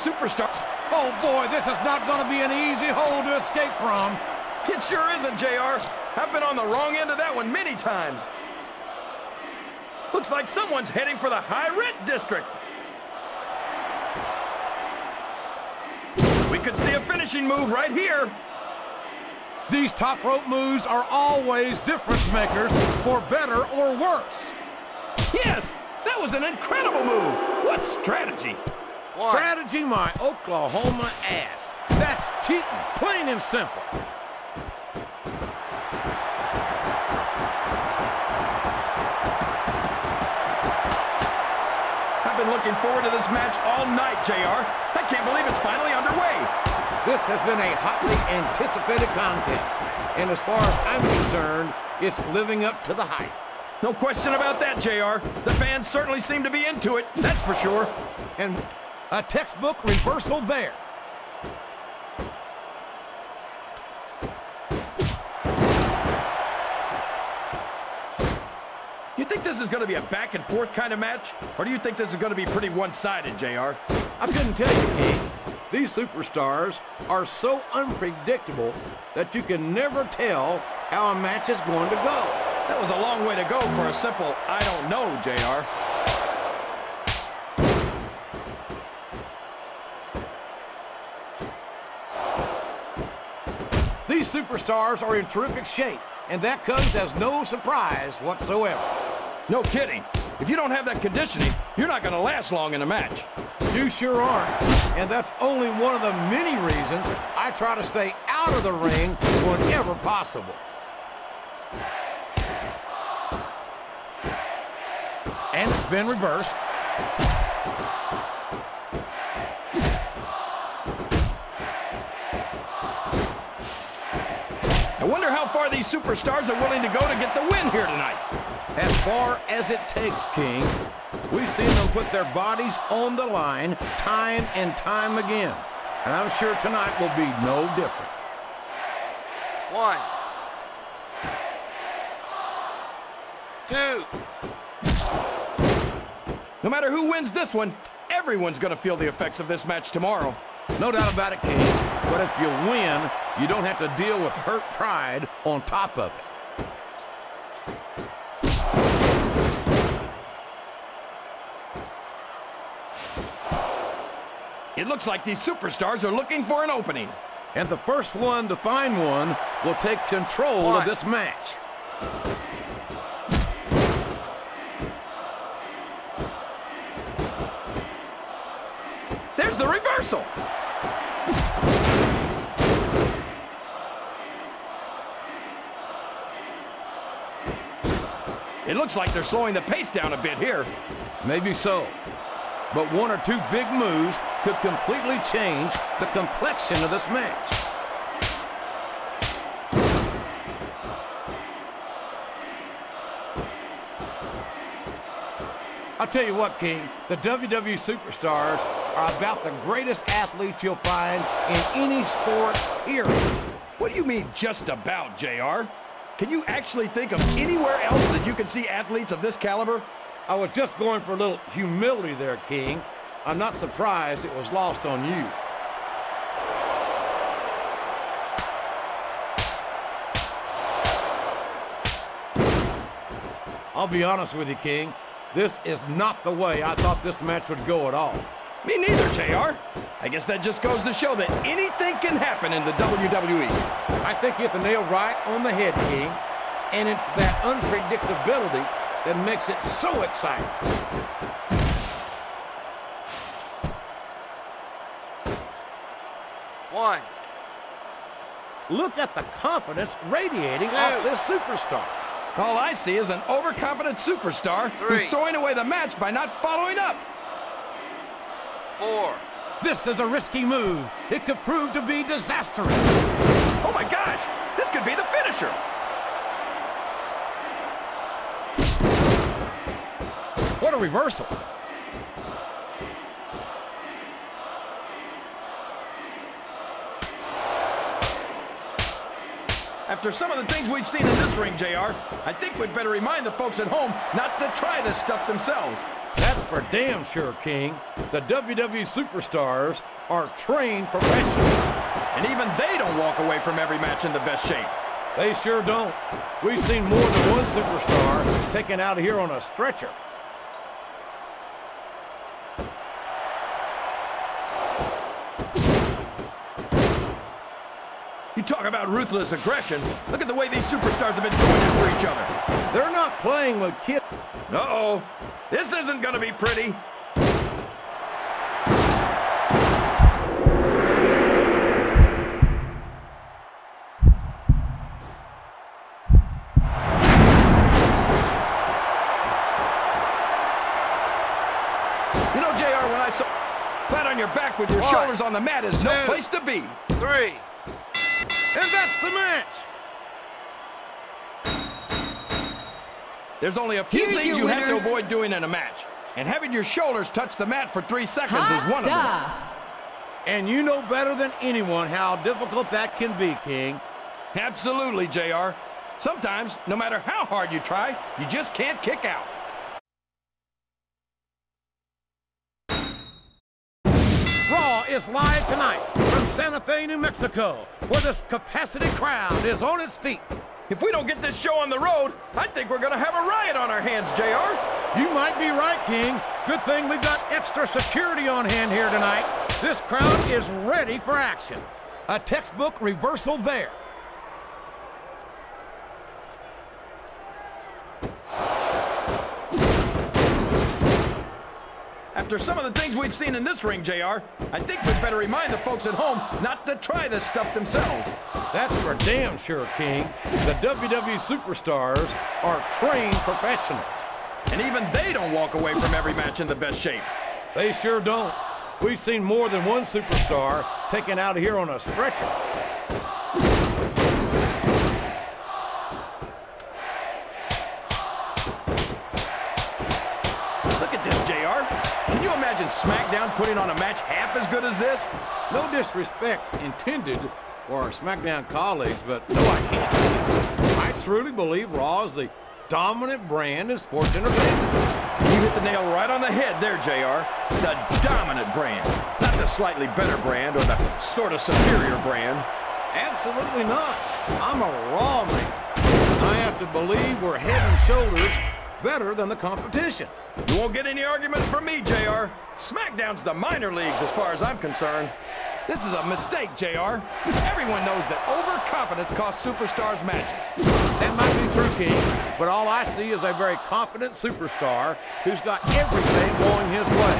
superstar. Oh, boy, this is not going to be an easy hole to escape from. It sure isn't, JR. I've been on the wrong end of that one many times. Looks like someone's heading for the high rent district. We could see a finishing move right here. These top rope moves are always difference makers, for better or worse. Yes, that was an incredible move. What strategy? Strategy, my Oklahoma ass. That's cheating, plain and simple. I've been looking forward to this match all night, JR. I can't believe it's finally underway. This has been a hotly anticipated contest, and as far as I'm concerned, it's living up to the hype. No question about that, JR. The fans certainly seem to be into it, that's for sure. And a textbook reversal there. You think this is going to be a back-and-forth kind of match? Or do you think this is going to be pretty one-sided, JR? I couldn't tell you, King. These superstars are so unpredictable that you can never tell how a match is going to go. That was a long way to go for a simple, I don't know, JR. These superstars are in terrific shape, and that comes as no surprise whatsoever. No kidding. If you don't have that conditioning, you're not going to last long in a match. You sure aren't. And that's only one of the many reasons I try to stay out of the ring whenever possible. And it's been reversed. I wonder how far these superstars are willing to go to get the win here tonight. As far as it takes, King. We've seen them put their bodies on the line time and time again. And I'm sure tonight will be no different. 1, 2. No matter who wins this one, everyone's going to feel the effects of this match tomorrow. No doubt about it, King. But if you win, you don't have to deal with hurt pride on top of it. It looks like these superstars are looking for an opening. And the first one to find one will take control of this match. There's the reversal. It looks like they're slowing the pace down a bit here. Maybe so. But one or two big moves could completely change the complexion of this match. I'll tell you what, King, the WWE superstars are about the greatest athletes you'll find in any sport, period. What do you mean, just about, JR? Can you actually think of anywhere else that you can see athletes of this caliber? I was just going for a little humility there, King. I'm not surprised it was lost on you. I'll be honest with you, King. This is not the way I thought this match would go at all. Me neither, JR. I guess that just goes to show that anything can happen in the WWE. I think you hit the nail right on the head, King. And it's that unpredictability that makes it so exciting. One. Look at the confidence radiating off this superstar. All I see is an overconfident superstar who's throwing away the match by not following up. 4. This is a risky move. It could prove to be disastrous. Oh my gosh, this could be the finisher. What a reversal. After some of the things we've seen in this ring, JR, I think we'd better remind the folks at home not to try this stuff themselves. That's for damn sure, King. The WWE superstars are trained professionals. And even they don't walk away from every match in the best shape. They sure don't. We've seen more than one superstar taken out of here on a stretcher. You talk about ruthless aggression. Look at the way these superstars have been going after each other. They're not playing with kids. Uh-oh. This isn't going to be pretty. You know, JR, when I saw flat on your back with your shoulders on the mat is no place to be. 3. And that's the match. There's only a few things you have to avoid doing in a match. And having your shoulders touch the mat for 3 seconds is one of them. And you know better than anyone how difficult that can be, King. Absolutely, JR. Sometimes, no matter how hard you try, you just can't kick out. Raw is live tonight from Santa Fe, New Mexico, where this capacity crowd is on its feet. If we don't get this show on the road, I think we're going to have a riot on our hands, JR. You might be right, King. Good thing we've got extra security on hand here tonight. This crowd is ready for action. A textbook reversal there. After some of the things we've seen in this ring, JR, I think we'd better remind the folks at home not to try this stuff themselves. That's for damn sure, King. The WWE superstars are trained professionals. And even they don't walk away from every match in the best shape. They sure don't. We've seen more than one superstar taken out of here on a stretcher. Look at this, JR. Can you imagine SmackDown putting on a match half as good as this? No disrespect intended for our SmackDown colleagues, but no, I can't. I truly believe Raw is the dominant brand in sports entertainment. You hit the nail right on the head there, JR. The dominant brand. Not the slightly better brand or the sort of superior brand. Absolutely not. I'm a Raw man. I have to believe we're head and shoulders better than the competition. You won't get any argument from me, JR. SmackDown's the minor leagues as far as I'm concerned. This is a mistake, JR. Everyone knows that overconfidence costs superstars matches. That might be true, King, but all I see is a very confident superstar who's got everything going his way.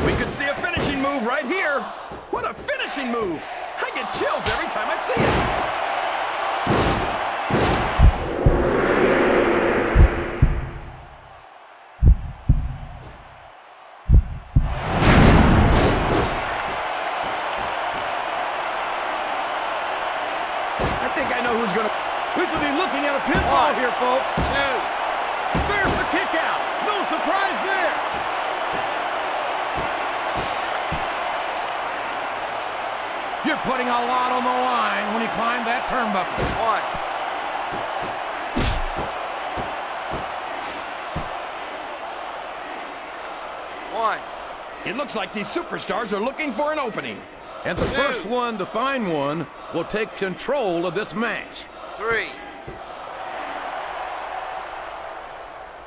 We could see a finishing move right here. What a finishing move. I get chills every time I see it. We could be looking at a pinfall here, folks. 2. There's the kick out. No surprise there. You're putting a lot on the line when you climb that turnbuckle. 1. It looks like these superstars are looking for an opening. And the first one to find one will take control of this match. 3.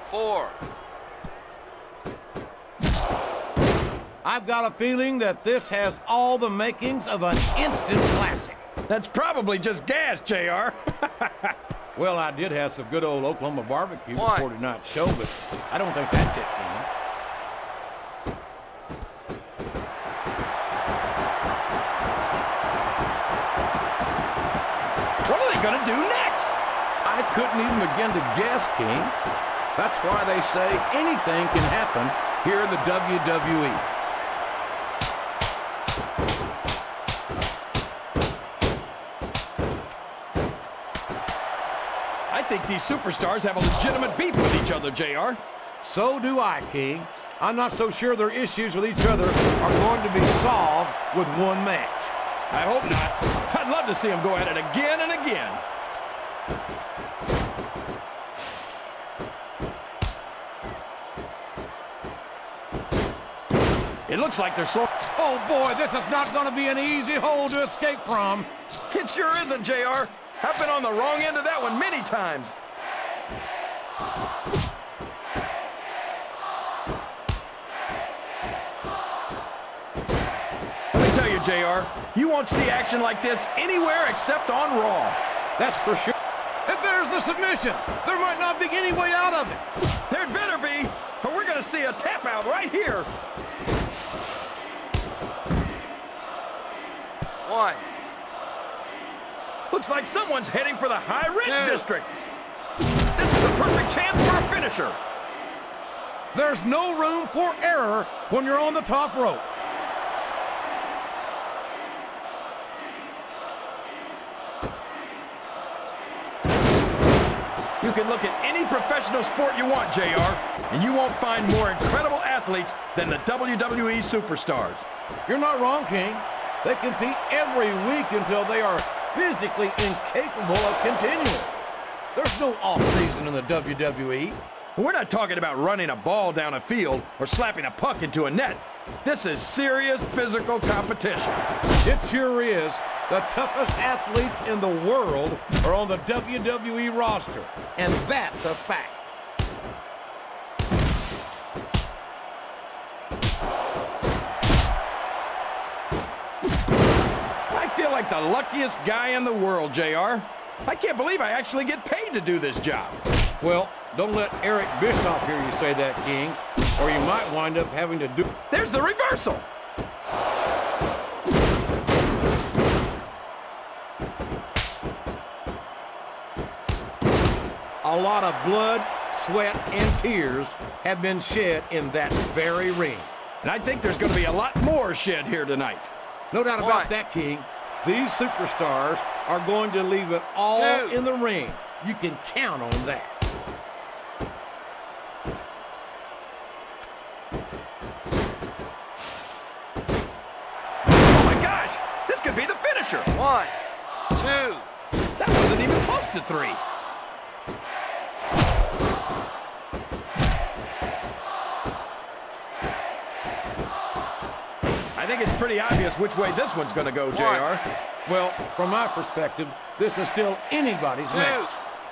4. I've got a feeling that this has all the makings of an instant classic. That's probably just gas, JR. Well, I did have some good old Oklahoma barbecue before tonight's show, but I don't think that's it, King. Gonna do next? I couldn't even begin to guess, King. That's why they say anything can happen here in the WWE. I think these superstars have a legitimate beef with each other, JR. So do I, King. I'm not so sure their issues with each other are going to be solved with one match. I hope not. I'd love to see them go at it again and again. It looks like they're slow. Oh, boy, this is not going to be an easy hole to escape from. It sure isn't, JR. I've been on the wrong end of that one many times. Let me tell you, JR, you won't see action like this anywhere except on Raw. That's for sure. If there's the submission, there might not be any way out of it. There'd better be, or we're going to see a tap out right here. 1. Looks like someone's heading for the high-risk district. This is the perfect chance for a finisher. There's no room for error when you're on the top rope. You can look at any professional sport you want, JR, and you won't find more incredible athletes than the WWE superstars. You're not wrong, King. They compete every week until they are physically incapable of continuing. There's no off-season in the WWE. We're not talking about running a ball down a field or slapping a puck into a net. This is serious physical competition. It sure is. The toughest athletes in the world are on the WWE roster, and that's a fact. I feel like the luckiest guy in the world, JR. I can't believe I actually get paid to do this job. Well, don't let Eric Bischoff hear you say that, King, or you might wind up having to do... There's the reversal. A lot of blood, sweat, and tears have been shed in that very ring. And I think there's going to be a lot more shed here tonight. No doubt about that, King. These superstars are going to leave it all in the ring. You can count on that. Oh my gosh, this could be the finisher. 1, 2. That wasn't even close to 3. I think it's pretty obvious which way this one's going to go, JR. Well, from my perspective, this is still anybody's match.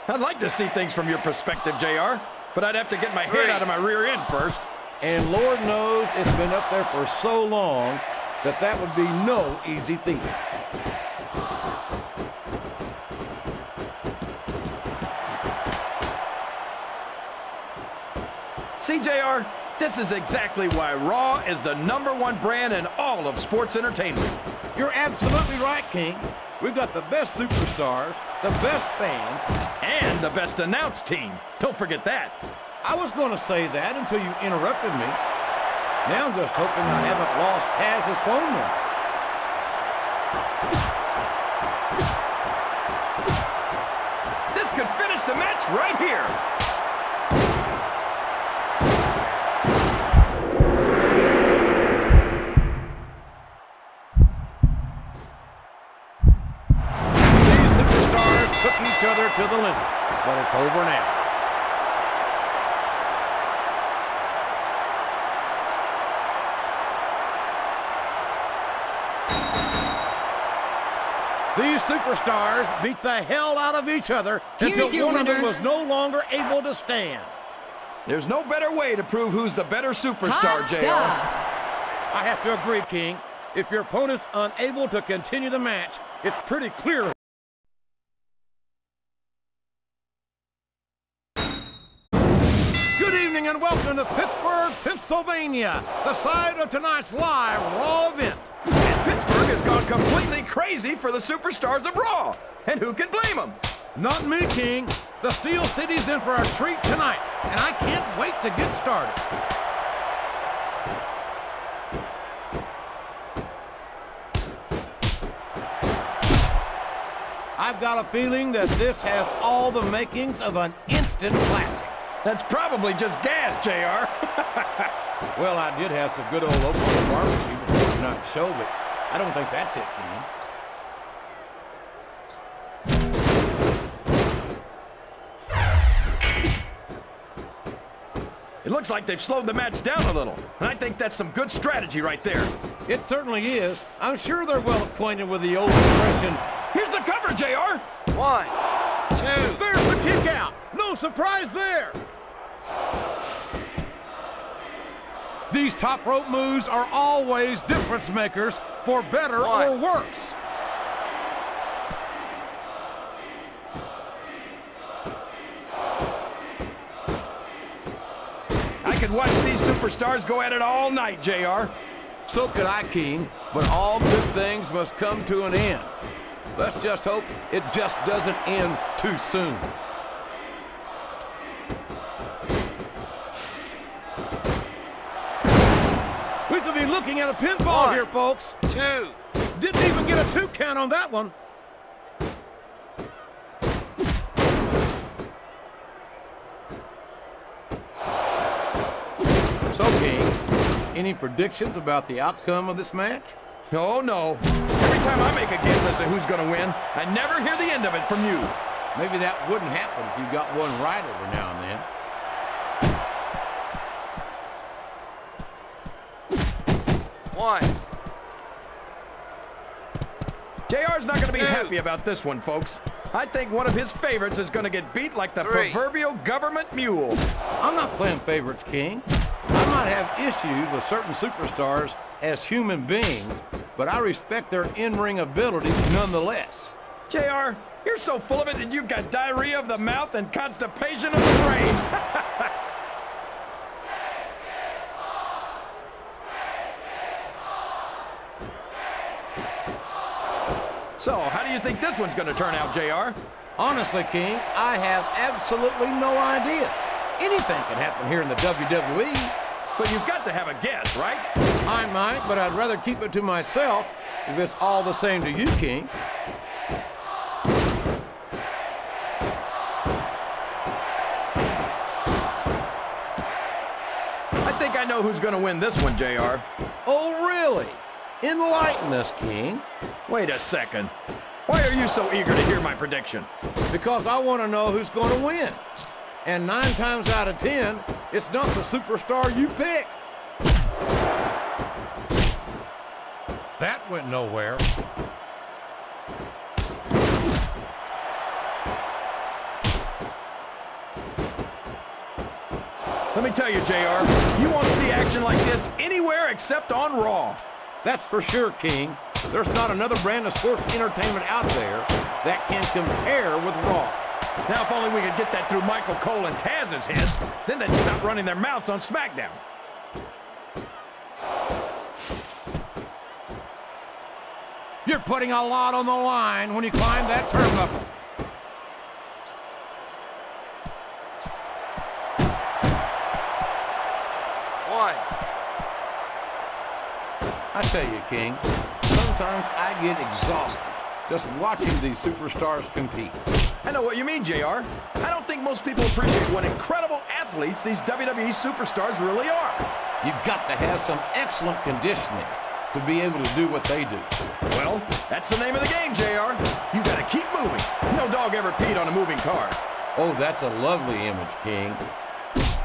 I'd like to see things from your perspective, JR, but I'd have to get my head out of my rear end first. And Lord knows it's been up there for so long that that would be no easy feat. See, JR, this is exactly why Raw is the #1 brand in all of sports entertainment. You're absolutely right, King. We've got the best superstars, the best fans, and the best announced team. Don't forget that. I was going to say that until you interrupted me. Now I'm just hoping I haven't lost Taz's phone number. This could finish the match right here. These superstars took each other to the limit, but it's over now. These superstars beat the hell out of each other until one of them was no longer able to stand. There's no better way to prove who's the better superstar, JR. I have to agree, King. If your opponent's unable to continue the match, it's pretty clear. Good evening and welcome to Pittsburgh, Pennsylvania, the site of tonight's live Raw event. And Pittsburgh has gone completely crazy for the superstars of Raw. And who can blame them? Not me, King. The Steel City's in for a treat tonight, and I can't wait to get started. I've got a feeling that this has all the makings of an instant classic. That's probably just gas, JR. Well, I did have some good old Oklahoma barbecue before tonight's show, but I don't think that's it, King. It looks like they've slowed the match down a little, and I think that's some good strategy right there. It certainly is. I'm sure they're well acquainted with the old expression. Here's the cover, JR. 1, 2. There's the kick out. No surprise there. These top rope moves are always difference makers, for better or worse. I could watch these superstars go at it all night, JR. So could I, King, but all good things must come to an end. Let's just hope it just doesn't end too soon. We could be looking at a pinfall here, folks. 2. Didn't even get a 2 count on that one. So, King, any predictions about the outcome of this match? Oh, no. Every time I make a guess as to who's going to win, I never hear the end of it from you. Maybe that wouldn't happen if you got one right every now and then. JR's not going to be happy about this one, folks. I think one of his favorites is going to get beat like the proverbial government mule. I'm not playing favorites, King. I might have issues with certain superstars as human beings, but I respect their in-ring abilities nonetheless. JR, you're so full of it that you've got diarrhea of the mouth and constipation of the brain. So, how do you think this one's going to turn out, JR? Honestly, King, I have absolutely no idea. Anything can happen here in the WWE. But you've got to have a guess, right? I might, but I'd rather keep it to myself if it's all the same to you, King. I think I know who's going to win this one, JR. Oh, really? Enlighten us, King. Wait a second. Why are you so eager to hear my prediction? Because I want to know who's going to win. And 9 times out of 10, it's not the superstar you pick. That went nowhere. Let me tell you, JR, you won't see action like this anywhere except on Raw. That's for sure, King. There's not another brand of sports entertainment out there that can compare with Raw. Now, if only we could get that through Michael Cole and Taz's heads, then they'd stop running their mouths on SmackDown. You're putting a lot on the line when you climb that turnbuckle. I tell you, King, sometimes I get exhausted just watching these superstars compete. I know what you mean, JR. I don't think most people appreciate what incredible athletes these WWE superstars really are. You've got to have some excellent conditioning to be able to do what they do. Well, that's the name of the game, JR. You got to keep moving. No dog ever peed on a moving car. Oh, that's a lovely image, King.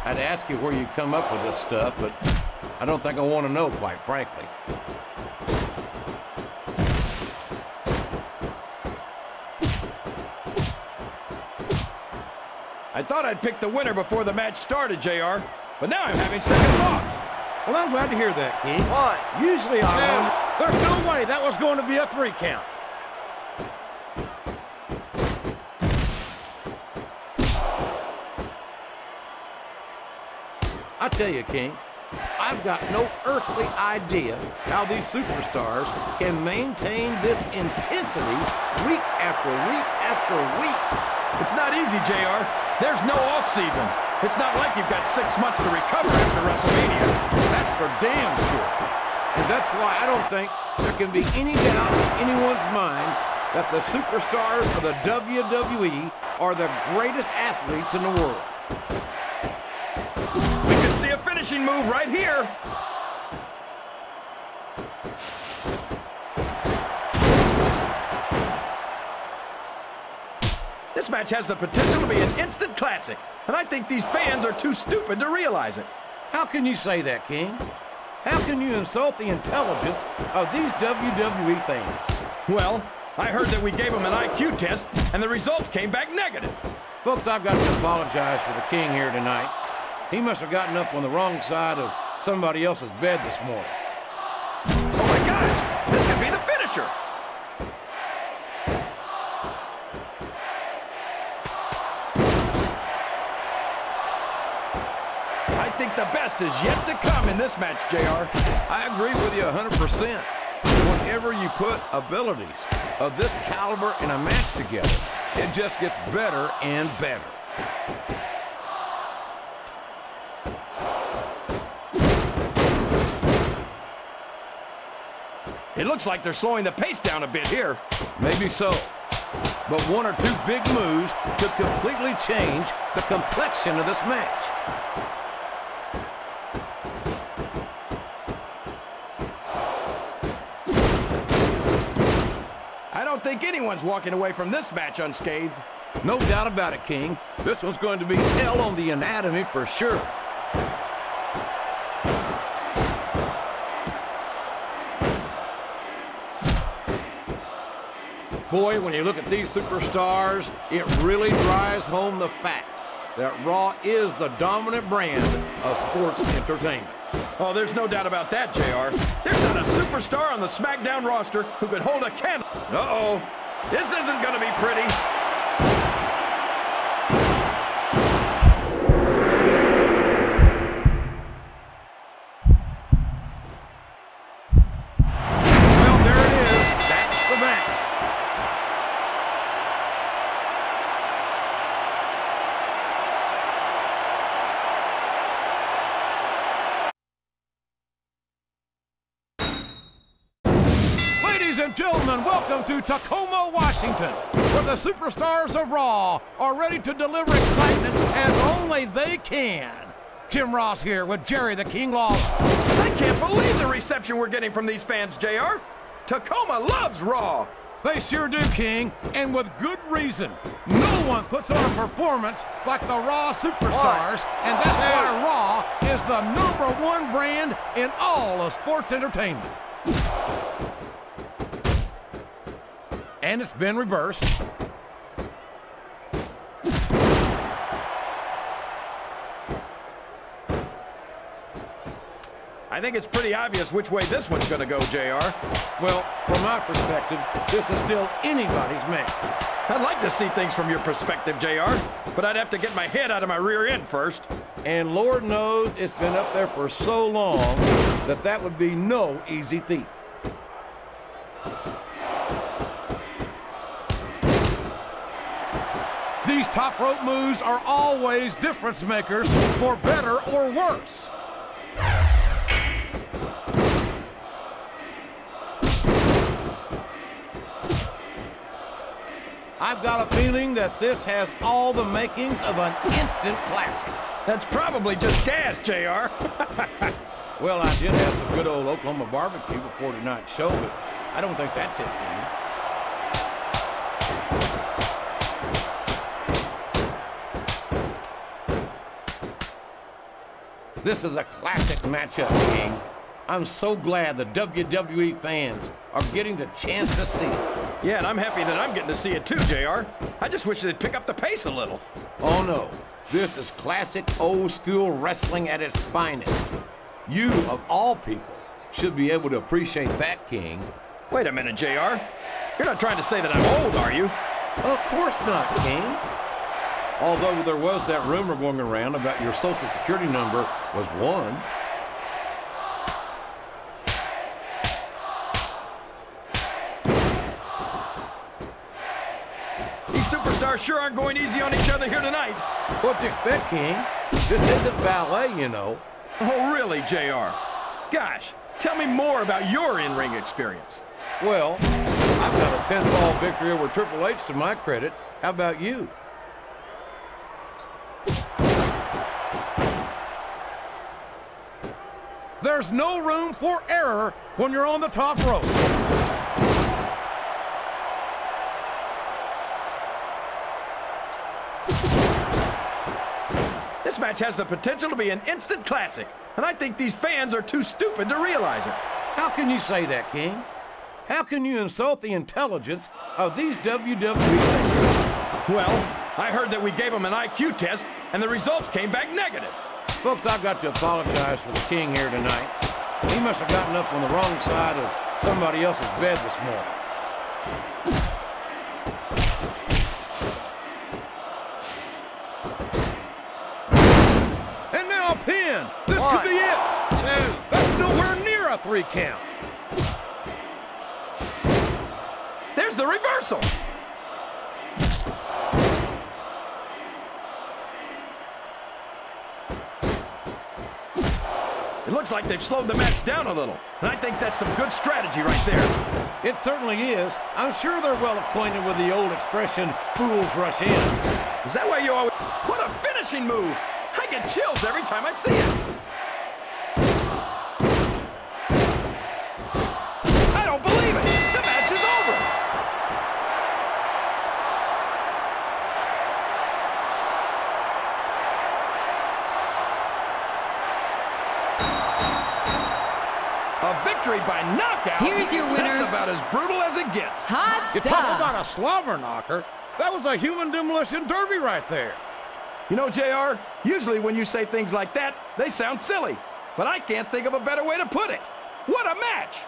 I'd ask you where you come up with this stuff, but I don't think I want to know, quite frankly. I thought I'd pick the winner before the match started, JR, but now I'm having second thoughts. Well, I'm glad to hear that, King. 1, Usually there's no way that was going to be a 3 count. I tell you, King, I've got no earthly idea how these superstars can maintain this intensity week after week after week. It's not easy, JR. There's no off-season. It's not like you've got 6 months to recover after WrestleMania. That's for damn sure. And that's why I don't think there can be any doubt in anyone's mind that the superstars of the WWE are the greatest athletes in the world. We could see a finishing move right here. This This match has the potential to be an instant classic, and I think these fans are too stupid to realize it. How can you say that, King? How can you insult the intelligence of these WWE fans? Well, I heard that we gave them an IQ test, and the results came back negative. Folks, I've got to apologize for the King here tonight. He must have gotten up on the wrong side of somebody else's bed this morning. Oh my gosh, this could be the finisher. I think the best is yet to come in this match, JR. I agree with you 100%. Whenever you put abilities of this caliber in a match together, it just gets better and better. It looks like they're slowing the pace down a bit here. Maybe so. But one or two big moves could completely change the complexion of this match. I don't think anyone's walking away from this match unscathed. No doubt about it, King. This one's going to be hell on the anatomy for sure. Boy, when you look at these superstars, it really drives home the fact that Raw is the dominant brand of sports entertainment. Oh, there's no doubt about that, JR. There's not a superstar on the SmackDown roster who could hold a candle. Uh-oh. This isn't going to be pretty. Well, there it is. That's the match. Ladies and gentlemen, welcome to Tacoma, Washington, where the superstars of Raw are ready to deliver excitement as only they can. Jim Ross here with Jerry the King Lawler. I can't believe the reception we're getting from these fans, JR. Tacoma loves Raw. They sure do, King, and with good reason. No one puts on a performance like the Raw superstars, and that's why Raw is the #1 brand in all of sports entertainment. And it's been reversed. I think it's pretty obvious which way this one's going to go, JR. Well, from my perspective, this is still anybody's match. I'd like to see things from your perspective, JR, but I'd have to get my head out of my rear end first. And Lord knows it's been up there for so long that that would be no easy feat. These top rope moves are always difference makers, for better or worse. I've got a feeling that this has all the makings of an instant classic. That's probably just gas, JR. Well, I did have some good old Oklahoma barbecue before tonight's show, but I don't think that's it, King. This is a classic matchup, King. I'm so glad the WWE fans are getting the chance to see it. Yeah, and I'm happy that I'm getting to see it too, JR. I just wish they'd pick up the pace a little. Oh, no. This is classic old-school wrestling at its finest. You, of all people, should be able to appreciate that, King. Wait a minute, JR. You're not trying to say that I'm old, are you? Of course not, King. Although there was that rumor going around about your Social Security number was 1. These superstars sure aren't going easy on each other here tonight. What do you expect, King? This isn't ballet, you know. Oh, really, JR? Gosh, tell me more about your in-ring experience. Well, I've got a pinfall victory over Triple H to my credit. How about you? There's no room for error when you're on the top rope. This match has the potential to be an instant classic, and I think these fans are too stupid to realize it. How can you say that, King? How can you insult the intelligence of these WWE fans? Well, I heard that we gave them an IQ test, and the results came back negative. Folks, I've got to apologize for the King here tonight. He must have gotten up on the wrong side of somebody else's bed this morning. And now a pin. This could be it. 2. That's nowhere near a 3 count. There's the reversal. It looks like they've slowed the match down a little, and I think that's some good strategy right there. It certainly is. I'm sure they're well acquainted with the old expression, fools rush in. Is that why you always... What a finishing move! I get chills every time I see it. I don't believe it! The match is over! A victory by knockout. Here's your winner. That's about as brutal as it gets. Hot You talk stuff. about a slobber knocker. That was a human demolition derby right there. You know, JR, usually when you say things like that, they sound silly. But I can't think of a better way to put it. What a match!